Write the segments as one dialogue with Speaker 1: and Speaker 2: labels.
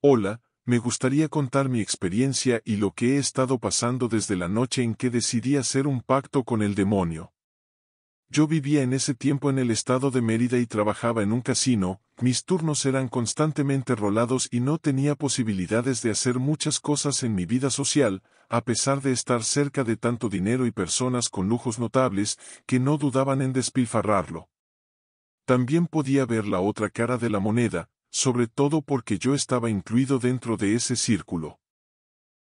Speaker 1: Hola, me gustaría contar mi experiencia y lo que he estado pasando desde la noche en que decidí hacer un pacto con el demonio. Yo vivía en ese tiempo en el estado de Mérida y trabajaba en un casino, mis turnos eran constantemente rolados y no tenía posibilidades de hacer muchas cosas en mi vida social, a pesar de estar cerca de tanto dinero y personas con lujos notables, que no dudaban en despilfarrarlo. También podía ver la otra cara de la moneda, sobre todo porque yo estaba incluido dentro de ese círculo.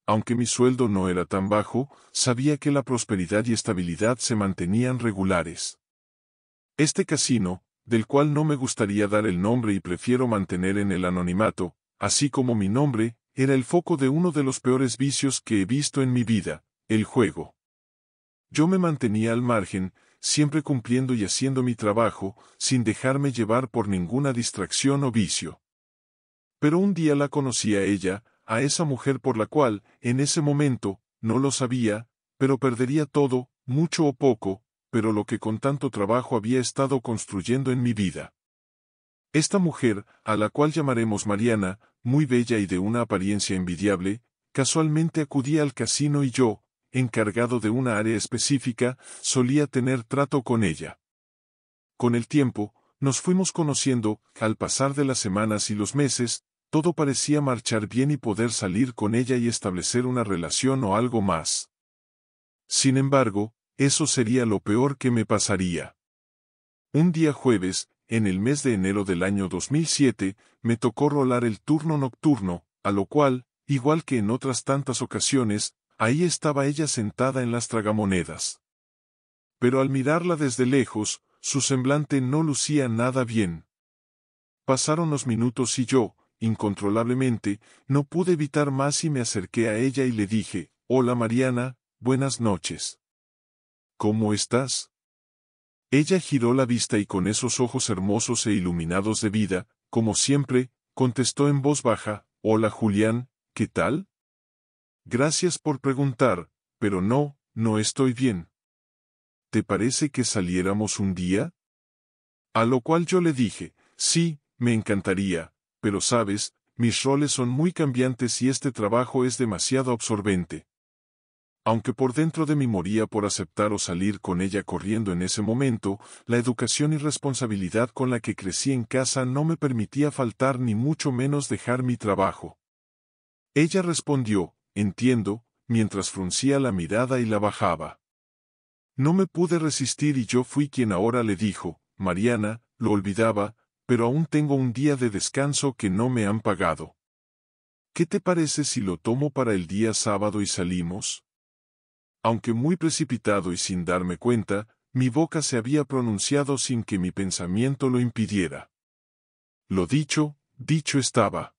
Speaker 1: Aunque mi sueldo no era tan bajo, sabía que la prosperidad y estabilidad se mantenían regulares. Este casino, del cual no me gustaría dar el nombre y prefiero mantener en el anonimato, así como mi nombre, era el foco de uno de los peores vicios que he visto en mi vida, el juego. Yo me mantenía al margen, siempre cumpliendo y haciendo mi trabajo, sin dejarme llevar por ninguna distracción o vicio. Pero un día la conocí a ella, a esa mujer por la cual, en ese momento, no lo sabía, pero perdería todo, mucho o poco, pero lo que con tanto trabajo había estado construyendo en mi vida. Esta mujer, a la cual llamaremos Mariana, muy bella y de una apariencia envidiable, casualmente acudía al casino y yo, encargado de una área específica, solía tener trato con ella. Con el tiempo, nos fuimos conociendo, al pasar de las semanas y los meses, todo parecía marchar bien y poder salir con ella y establecer una relación o algo más. Sin embargo, eso sería lo peor que me pasaría. Un día jueves, en el mes de enero del año 2007, me tocó rolar el turno nocturno, a lo cual, igual que en otras tantas ocasiones, ahí estaba ella sentada en las tragamonedas. Pero al mirarla desde lejos, su semblante no lucía nada bien. Pasaron los minutos y yo, incontrolablemente, no pude evitar más y me acerqué a ella y le dije, «Hola Mariana, buenas noches. ¿Cómo estás?» Ella giró la vista y con esos ojos hermosos e iluminados de vida, como siempre, contestó en voz baja, «Hola Julián, ¿qué tal? Gracias por preguntar, pero no estoy bien. ¿Te parece que saliéramos un día?» A lo cual yo le dije, «Sí, me encantaría, pero sabes, mis roles son muy cambiantes y este trabajo es demasiado absorbente». Aunque por dentro de mí moría por aceptar o salir con ella corriendo en ese momento, la educación y responsabilidad con la que crecí en casa no me permitía faltar ni mucho menos dejar mi trabajo. Ella respondió, «Entiendo», mientras fruncía la mirada y la bajaba. No me pude resistir y yo fui quien ahora le dijo, «Mariana, lo olvidaba, pero aún tengo un día de descanso que no me han pagado. ¿Qué te parece si lo tomo para el día sábado y salimos?» Aunque muy precipitado y sin darme cuenta, mi boca se había pronunciado sin que mi pensamiento lo impidiera. Lo dicho, dicho estaba.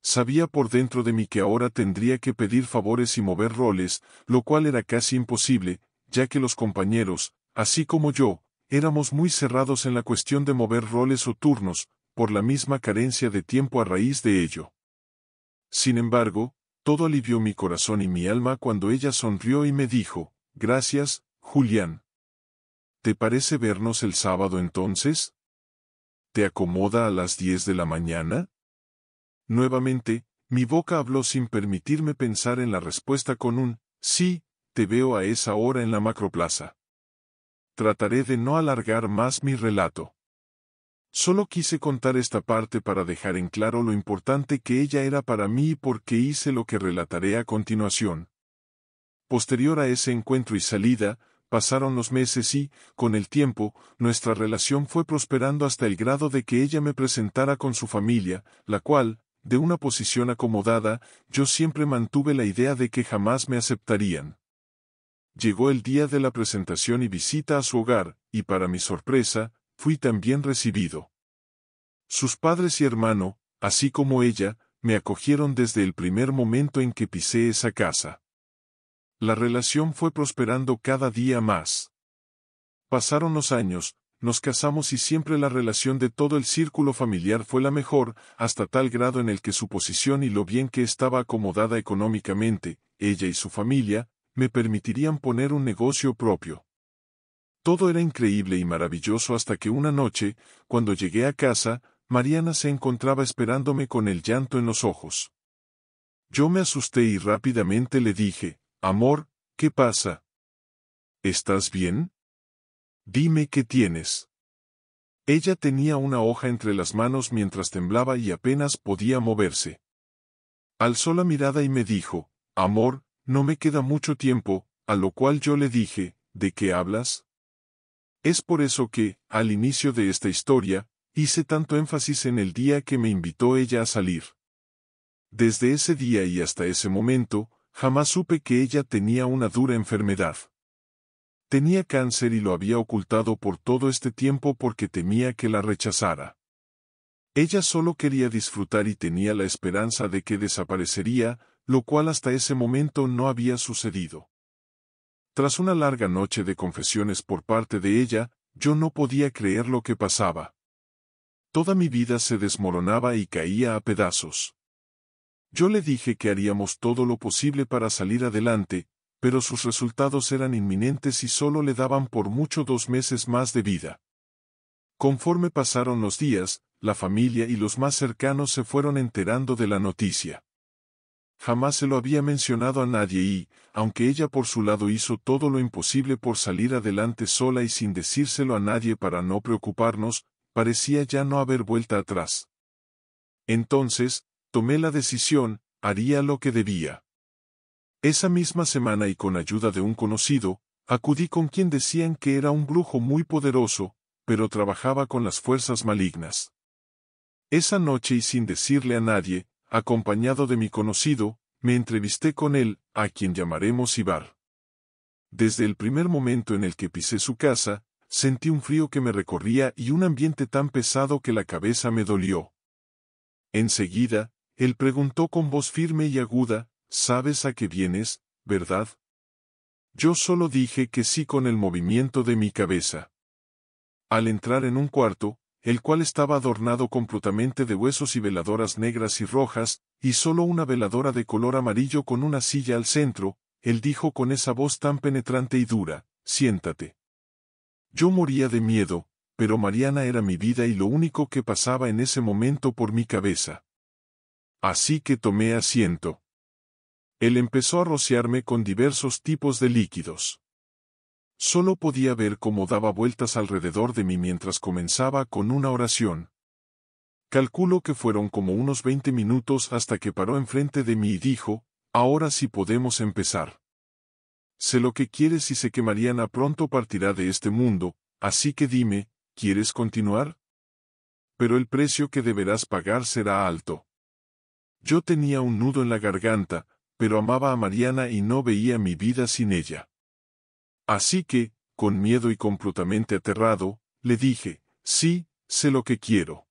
Speaker 1: Sabía por dentro de mí que ahora tendría que pedir favores y mover roles, lo cual era casi imposible, ya que los compañeros, así como yo, éramos muy cerrados en la cuestión de mover roles o turnos, por la misma carencia de tiempo a raíz de ello. Sin embargo, todo alivió mi corazón y mi alma cuando ella sonrió y me dijo, «Gracias, Julián. ¿Te parece vernos el sábado entonces? ¿Te acomoda a las 10 de la mañana?» Nuevamente, mi boca habló sin permitirme pensar en la respuesta con un, «Sí, te veo a esa hora en la macroplaza». Trataré de no alargar más mi relato. Solo quise contar esta parte para dejar en claro lo importante que ella era para mí y por qué hice lo que relataré a continuación. Posterior a ese encuentro y salida, pasaron los meses y, con el tiempo, nuestra relación fue prosperando hasta el grado de que ella me presentara con su familia, la cual, de una posición acomodada, yo siempre mantuve la idea de que jamás me aceptarían. Llegó el día de la presentación y visita a su hogar, y para mi sorpresa, fui también recibido. Sus padres y hermano, así como ella, me acogieron desde el primer momento en que pisé esa casa. La relación fue prosperando cada día más. Pasaron los años, nos casamos y siempre la relación de todo el círculo familiar fue la mejor, hasta tal grado en el que su posición y lo bien que estaba acomodada económicamente, ella y su familia, me permitirían poner un negocio propio. Todo era increíble y maravilloso hasta que una noche, cuando llegué a casa, Mariana se encontraba esperándome con el llanto en los ojos. Yo me asusté y rápidamente le dije, amor, ¿qué pasa? ¿Estás bien? Dime qué tienes. Ella tenía una hoja entre las manos mientras temblaba y apenas podía moverse. Alzó la mirada y me dijo, amor, no me queda mucho tiempo, a lo cual yo le dije, ¿de qué hablas? Es por eso que, al inicio de esta historia, hice tanto énfasis en el día que me invitó ella a salir. Desde ese día y hasta ese momento, jamás supe que ella tenía una dura enfermedad. Tenía cáncer y lo había ocultado por todo este tiempo porque temía que la rechazara. Ella solo quería disfrutar y tenía la esperanza de que desaparecería, lo cual hasta ese momento no había sucedido. Tras una larga noche de confesiones por parte de ella, yo no podía creer lo que pasaba. Toda mi vida se desmoronaba y caía a pedazos. Yo le dije que haríamos todo lo posible para salir adelante, pero sus resultados eran inminentes y solo le daban por mucho 2 meses más de vida. Conforme pasaron los días, la familia y los más cercanos se fueron enterando de la noticia. Jamás se lo había mencionado a nadie y, aunque ella por su lado hizo todo lo imposible por salir adelante sola y sin decírselo a nadie para no preocuparnos, parecía ya no haber vuelta atrás. Entonces, tomé la decisión, haría lo que debía. Esa misma semana y con ayuda de un conocido, acudí con quien decían que era un brujo muy poderoso, pero trabajaba con las fuerzas malignas. Esa noche y sin decirle a nadie, acompañado de mi conocido, me entrevisté con él, a quien llamaremos Ibar. Desde el primer momento en el que pisé su casa, sentí un frío que me recorría y un ambiente tan pesado que la cabeza me dolió. Enseguida, él preguntó con voz firme y aguda, ¿sabes a qué vienes, verdad? Yo solo dije que sí con el movimiento de mi cabeza. Al entrar en un cuarto, el cual estaba adornado completamente de huesos y veladoras negras y rojas, y solo una veladora de color amarillo con una silla al centro, él dijo con esa voz tan penetrante y dura, siéntate. Yo moría de miedo, pero Mariana era mi vida y lo único que pasaba en ese momento por mi cabeza. Así que tomé asiento. Él empezó a rociarme con diversos tipos de líquidos. Solo podía ver cómo daba vueltas alrededor de mí mientras comenzaba con una oración. Calculo que fueron como unos 20 minutos hasta que paró enfrente de mí y dijo, ahora sí podemos empezar. Sé lo que quieres y sé que Mariana pronto partirá de este mundo, así que dime, ¿quieres continuar? Pero el precio que deberás pagar será alto. Yo tenía un nudo en la garganta, pero amaba a Mariana y no veía mi vida sin ella. Así que, con miedo y completamente aterrado, le dije, sí, sé lo que quiero.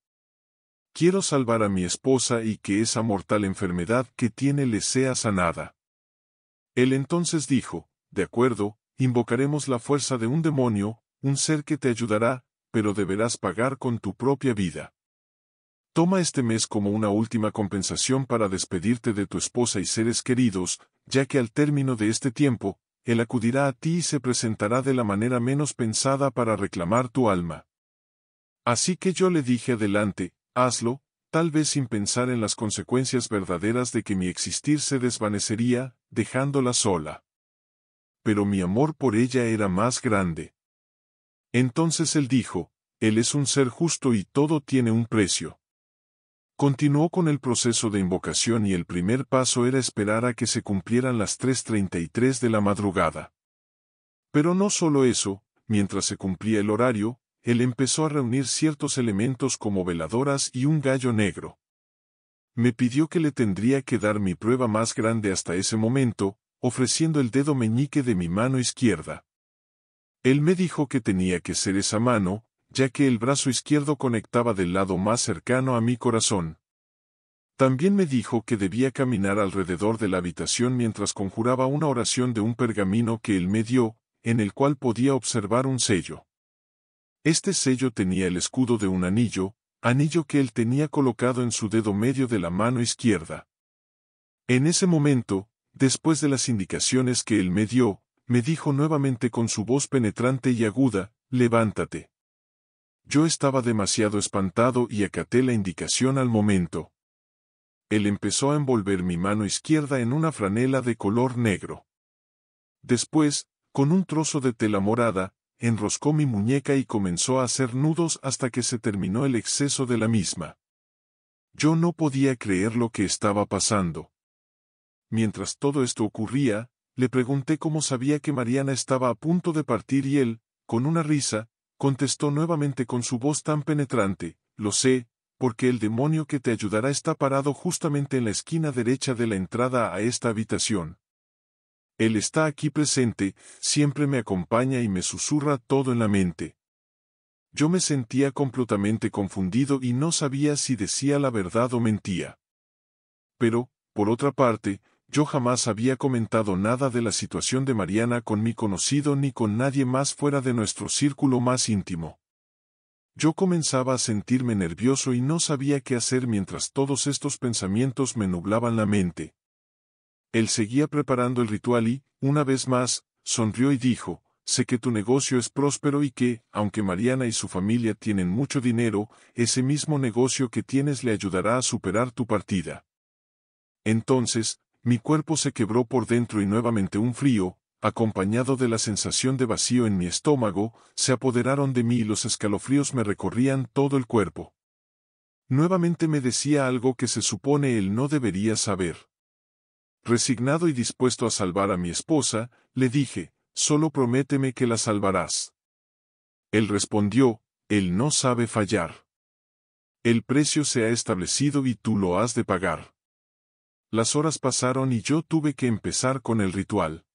Speaker 1: Quiero salvar a mi esposa y que esa mortal enfermedad que tiene le sea sanada. Él entonces dijo, de acuerdo, invocaremos la fuerza de un demonio, un ser que te ayudará, pero deberás pagar con tu propia vida. Toma este mes como una última compensación para despedirte de tu esposa y seres queridos, ya que al término de este tiempo, él acudirá a ti y se presentará de la manera menos pensada para reclamar tu alma. Así que yo le dije adelante, hazlo, tal vez sin pensar en las consecuencias verdaderas de que mi existir se desvanecería, dejándola sola. Pero mi amor por ella era más grande. Entonces él dijo, él es un ser justo y todo tiene un precio. Continuó con el proceso de invocación y el primer paso era esperar a que se cumplieran las 3:33 de la madrugada. Pero no solo eso, mientras se cumplía el horario, él empezó a reunir ciertos elementos como veladoras y un gallo negro. Me pidió que le tendría que dar mi prueba más grande hasta ese momento, ofreciendo el dedo meñique de mi mano izquierda. Él me dijo que tenía que ser esa mano, ya que el brazo izquierdo conectaba del lado más cercano a mi corazón. También me dijo que debía caminar alrededor de la habitación mientras conjuraba una oración de un pergamino que él me dio, en el cual podía observar un sello. Este sello tenía el escudo de un anillo que él tenía colocado en su dedo medio de la mano izquierda. En ese momento, después de las indicaciones que él me dio, me dijo nuevamente con su voz penetrante y aguda, levántate. Yo estaba demasiado espantado y acaté la indicación al momento. Él empezó a envolver mi mano izquierda en una franela de color negro. Después, con un trozo de tela morada, enroscó mi muñeca y comenzó a hacer nudos hasta que se terminó el exceso de la misma. Yo no podía creer lo que estaba pasando. Mientras todo esto ocurría, le pregunté cómo sabía que Mariana estaba a punto de partir y él, con una risa, contestó nuevamente con su voz tan penetrante: lo sé, porque el demonio que te ayudará está parado justamente en la esquina derecha de la entrada a esta habitación. Él está aquí presente, siempre me acompaña y me susurra todo en la mente. Yo me sentía completamente confundido y no sabía si decía la verdad o mentía. Pero, por otra parte, yo jamás había comentado nada de la situación de Mariana con mi conocido ni con nadie más fuera de nuestro círculo más íntimo. Yo comenzaba a sentirme nervioso y no sabía qué hacer mientras todos estos pensamientos me nublaban la mente. Él seguía preparando el ritual y, una vez más, sonrió y dijo: sé que tu negocio es próspero y que, aunque Mariana y su familia tienen mucho dinero, ese mismo negocio que tienes le ayudará a superar tu partida. Entonces, mi cuerpo se quebró por dentro y nuevamente un frío, acompañado de la sensación de vacío en mi estómago, se apoderaron de mí y los escalofríos me recorrían todo el cuerpo. Nuevamente me decía algo que se supone él no debería saber. Resignado y dispuesto a salvar a mi esposa, le dije: solo prométeme que la salvarás. Él respondió: él no sabe fallar. El precio se ha establecido y tú lo has de pagar. Las horas pasaron y yo tuve que empezar con el ritual.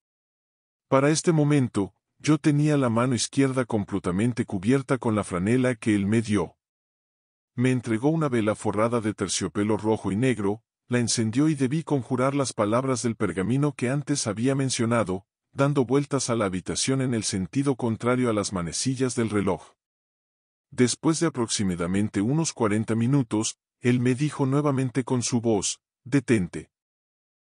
Speaker 1: Para este momento, yo tenía la mano izquierda completamente cubierta con la franela que él me dio. Me entregó una vela forrada de terciopelo rojo y negro, la encendió y debí conjurar las palabras del pergamino que antes había mencionado, dando vueltas a la habitación en el sentido contrario a las manecillas del reloj. Después de aproximadamente unos 40 minutos, él me dijo nuevamente con su voz: detente.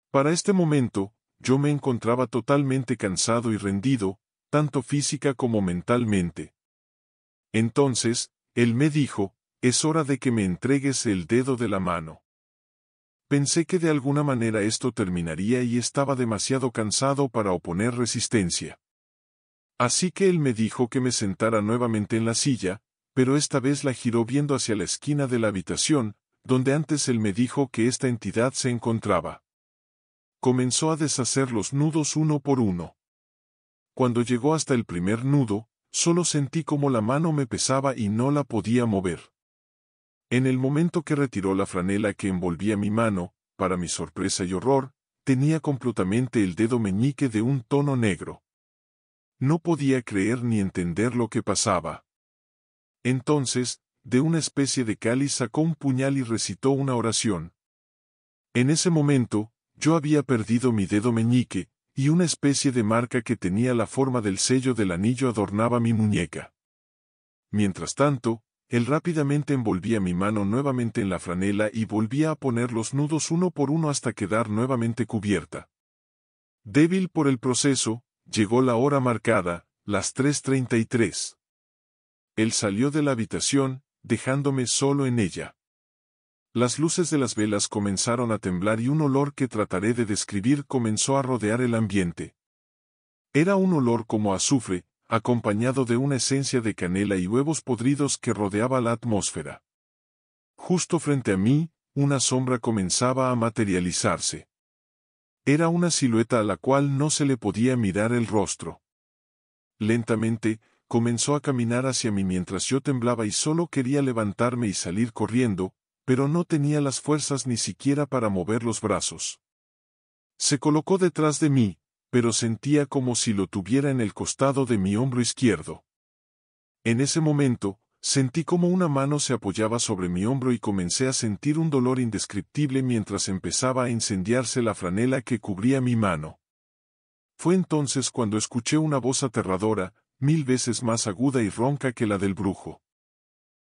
Speaker 1: Para este momento, yo me encontraba totalmente cansado y rendido, tanto física como mentalmente. Entonces, él me dijo: es hora de que me entregues el dedo de la mano. Pensé que de alguna manera esto terminaría y estaba demasiado cansado para oponer resistencia. Así que él me dijo que me sentara nuevamente en la silla, pero esta vez la giró viendo hacia la esquina de la habitación, donde antes él me dijo que esta entidad se encontraba. Comenzó a deshacer los nudos uno por uno. Cuando llegó hasta el primer nudo, solo sentí como la mano me pesaba y no la podía mover. En el momento que retiró la franela que envolvía mi mano, para mi sorpresa y horror, tenía completamente el dedo meñique de un tono negro. No podía creer ni entender lo que pasaba. Entonces, de una especie de cáliz sacó un puñal y recitó una oración. En ese momento, yo había perdido mi dedo meñique, y una especie de marca que tenía la forma del sello del anillo adornaba mi muñeca. Mientras tanto, él rápidamente envolvía mi mano nuevamente en la franela y volvía a poner los nudos uno por uno hasta quedar nuevamente cubierta. Débil por el proceso, llegó la hora marcada, las 3:33. Él salió de la habitación, dejándome solo en ella. Las luces de las velas comenzaron a temblar y un olor que trataré de describir comenzó a rodear el ambiente. Era un olor como azufre, acompañado de una esencia de canela y huevos podridos que rodeaba la atmósfera. Justo frente a mí, una sombra comenzaba a materializarse. Era una silueta a la cual no se le podía mirar el rostro. Lentamente, comenzó a caminar hacia mí mientras yo temblaba y solo quería levantarme y salir corriendo, pero no tenía las fuerzas ni siquiera para mover los brazos. Se colocó detrás de mí, pero sentía como si lo tuviera en el costado de mi hombro izquierdo. En ese momento, sentí como una mano se apoyaba sobre mi hombro y comencé a sentir un dolor indescriptible mientras empezaba a incendiarse la franela que cubría mi mano. Fue entonces cuando escuché una voz aterradora, 1000 veces más aguda y ronca que la del brujo.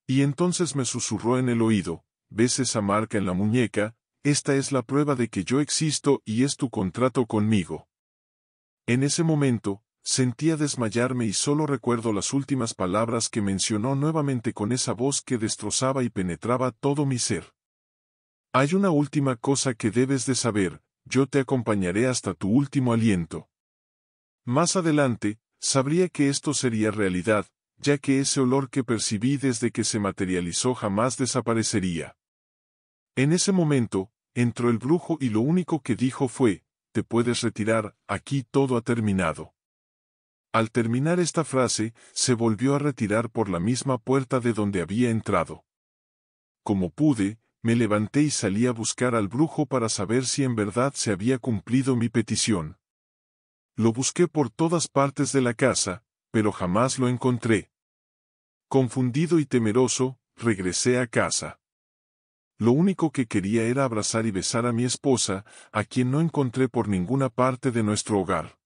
Speaker 1: Y entonces me susurró en el oído: ¿ves esa marca en la muñeca? Esta es la prueba de que yo existo y es tu contrato conmigo. En ese momento, Sentía desmayarme y solo recuerdo las últimas palabras que mencionó nuevamente con esa voz que destrozaba y penetraba todo mi ser. Hay una última cosa que debes de saber, yo te acompañaré hasta tu último aliento. Más adelante, sabría que esto sería realidad, ya que ese olor que percibí desde que se materializó jamás desaparecería. En ese momento, entró el brujo y lo único que dijo fue, te puedes retirar, aquí todo ha terminado. Al terminar esta frase, se volvió a retirar por la misma puerta de donde había entrado. Como pude, me levanté y salí a buscar al brujo para saber si en verdad se había cumplido mi petición. Lo busqué por todas partes de la casa, pero jamás lo encontré. Confundido y temeroso, regresé a casa. Lo único que quería era abrazar y besar a mi esposa, a quien no encontré por ninguna parte de nuestro hogar.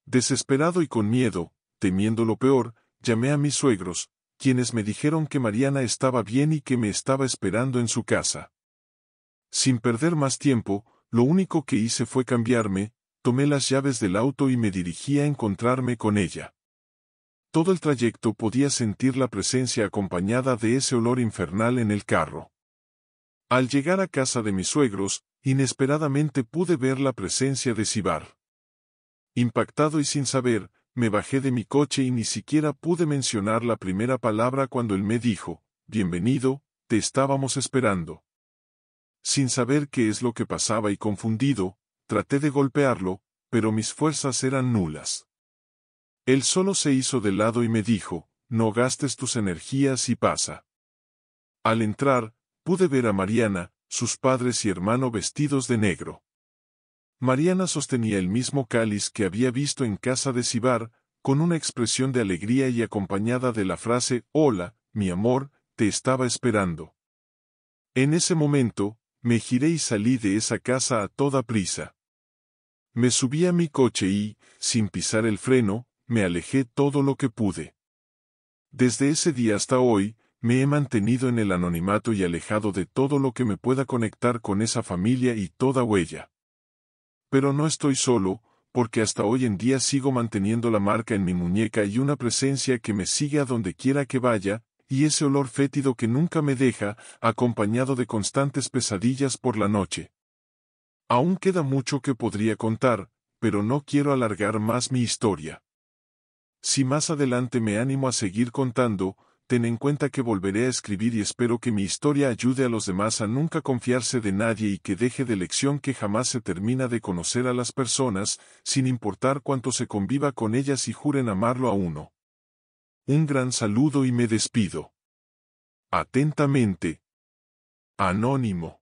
Speaker 1: Desesperado y con miedo, temiendo lo peor, llamé a mis suegros, quienes me dijeron que Mariana estaba bien y que me estaba esperando en su casa. Sin perder más tiempo, lo único que hice fue cambiarme, tomé las llaves del auto y me dirigí a encontrarme con ella. Todo el trayecto podía sentir la presencia acompañada de ese olor infernal en el carro. Al llegar a casa de mis suegros, inesperadamente pude ver la presencia de Sibar. Impactado y sin saber, me bajé de mi coche y ni siquiera pude mencionar la primera palabra cuando él me dijo, bienvenido, te estábamos esperando. Sin saber qué es lo que pasaba y confundido, traté de golpearlo, pero mis fuerzas eran nulas. Él solo se hizo de lado y me dijo, no gastes tus energías y pasa. Al entrar, pude ver a Mariana, sus padres y hermano vestidos de negro. Mariana sostenía el mismo cáliz que había visto en casa de Sibar, con una expresión de alegría y acompañada de la frase, hola, mi amor, te estaba esperando. En ese momento, me giré y salí de esa casa a toda prisa. Me subí a mi coche y, sin pisar el freno, me alejé todo lo que pude. Desde ese día hasta hoy, me he mantenido en el anonimato y alejado de todo lo que me pueda conectar con esa familia y toda huella. Pero no estoy solo, porque hasta hoy en día sigo manteniendo la marca en mi muñeca y una presencia que me sigue a donde quiera que vaya, y ese olor fétido que nunca me deja, acompañado de constantes pesadillas por la noche. Aún queda mucho que podría contar, pero no quiero alargar más mi historia. Si más adelante me animo a seguir contando, ten en cuenta que volveré a escribir y espero que mi historia ayude a los demás a nunca confiarse de nadie y que deje de lección que jamás se termina de conocer a las personas, sin importar cuánto se conviva con ellas y juren amarlo a uno. Un gran saludo y me despido. Atentamente. Anónimo.